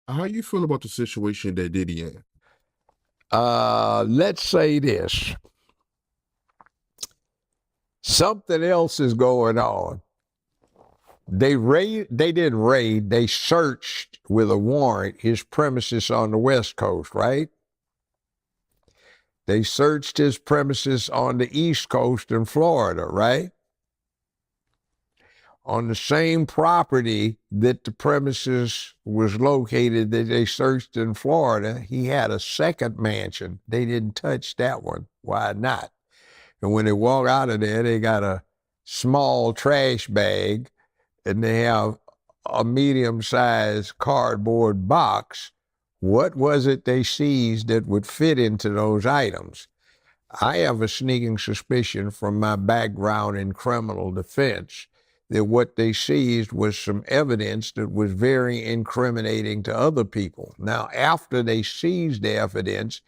How you feel about the situation that Diddy in? Let's say this. Something else is going on. They didn't raid, they searched with a warrant his premises on the West Coast, right? They searched his premises on the East Coast in Florida, right? On the same property that the premises was located that they searched in Florida, he had a second mansion. They didn't touch that one. Why not? And when they walk out of there, they got a small trash bag and they have a medium-sized cardboard box. What was it they seized that would fit into those items? I have a sneaking suspicion from my background in criminal defense that what they seized was some evidence that was very incriminating to other people. Now, after they seized the evidence,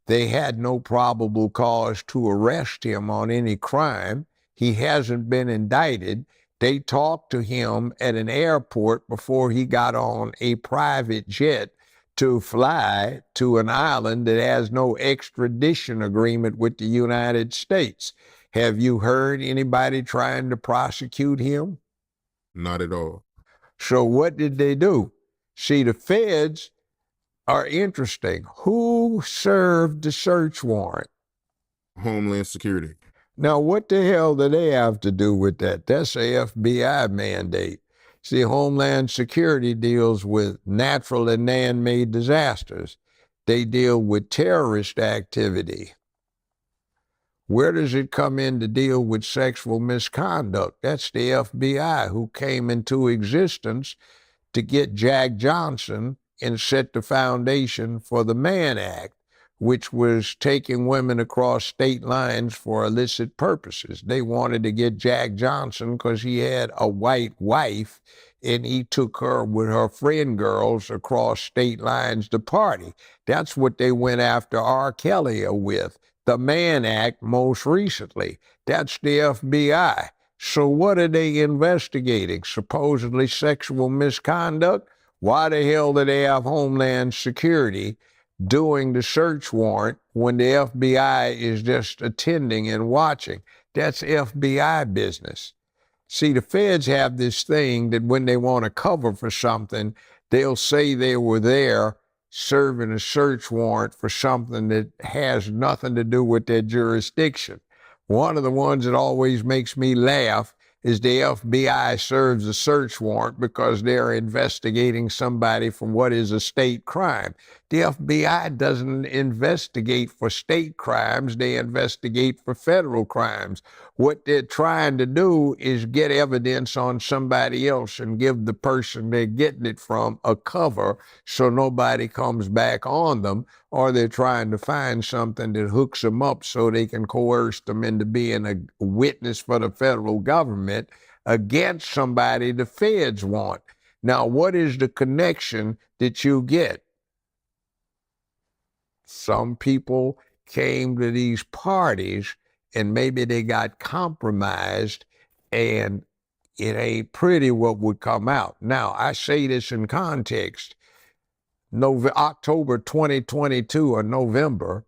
they had no probable cause to arrest him on any crime. He hasn't been indicted. They talked to him at an airport before he got on a private jet to fly to an island that has no extradition agreement with the United States. Have you heard anybody trying to prosecute him? Not at all. So what did they do? See, the feds are interesting. Who served the search warrant? Homeland Security. Now, what the hell do they have to do with that? That's a FBI mandate. See, Homeland Security deals with natural and man-made disasters. They deal with terrorist activity. Where does it come in to deal with sexual misconduct? That's the FBI, who came into existence to get Jack Johnson and set the foundation for the Mann Act, which was taking women across state lines for illicit purposes. They wanted to get Jack Johnson because he had a white wife and he took her with her friend girls across state lines to party. That's what they went after R. Kelly with. The Mann Act most recently. That's the FBI. So what are they investigating? Supposedly sexual misconduct? Why the hell do they have Homeland Security doing the search warrant when the FBI is just attending and watching? That's FBI business. See, the feds have this thing that when they want to cover for something, they'll say they were there serving a search warrant for something that has nothing to do with their jurisdiction. One of the ones that always makes me laugh is the FBI serves a search warrant because they're investigating somebody for what is a state crime. The FBI doesn't investigate for state crimes, they investigate for federal crimes. What they're trying to do is get evidence on somebody else and give the person they're getting it from a cover so nobody comes back on them, or they're trying to find something that hooks them up so they can coerce them into being a witness for the federal government against somebody the feds want. Now, what is the connection that you get? Some people came to these parties and maybe they got compromised and it ain't pretty what would come out. Now, I say this in context. October 2022 or November,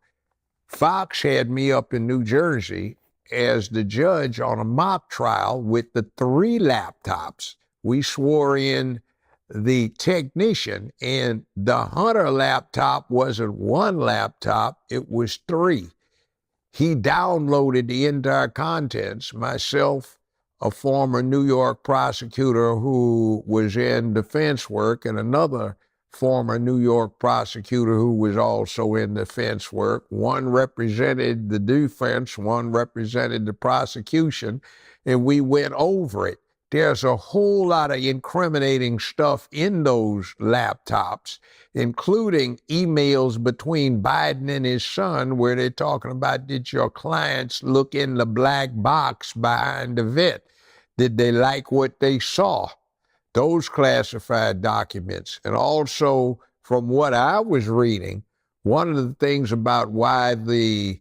Fox had me up in New Jersey as the judge on a mock trial with the 3 laptops. We swore in the technician, and the Hunter laptop wasn't 1 laptop, it was 3. He downloaded the entire contents. Myself, a former New York prosecutor who was in defense work, and another former New York prosecutor who was also in defense work. One represented the defense, one represented the prosecution, and we went over it. There's a whole lot of incriminating stuff in those laptops, including emails between Biden and his son where they're talking about, did your clients look in the black box behind the vet? Did they like what they saw? Those classified documents. And also, from what I was reading, one of the things about why the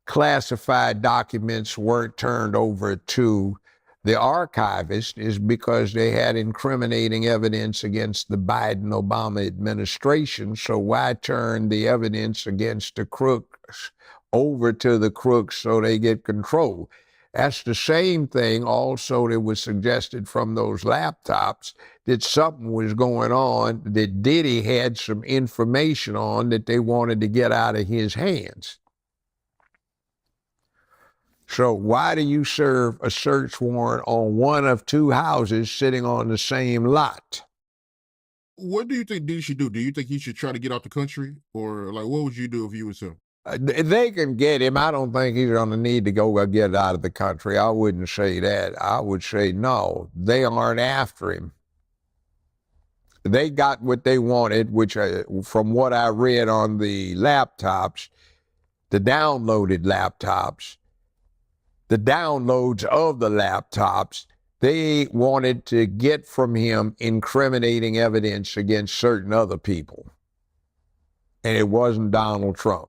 classified documents weren't turned over to The archivist is because they had incriminating evidence against the Biden-Obama administration, so why turn the evidence against the crooks over to the crooks so they get control? That's the same thing also that was suggested from those laptops, that something was going on that Diddy had some information on that they wanted to get out of his hands. So why do you serve a search warrant on one of two houses sitting on the same lot? What do you think Diddy should do? Do you think he should try to get out the country? Or like what would you do if you was him? They can get him. I don't think he's going to need to go get out of the country. I wouldn't say that. I would say no, they aren't after him. They got what they wanted, which from what I read on the laptops, the downloaded laptops, the downloads of the laptops, they wanted to get from him incriminating evidence against certain other people. And it wasn't Donald Trump.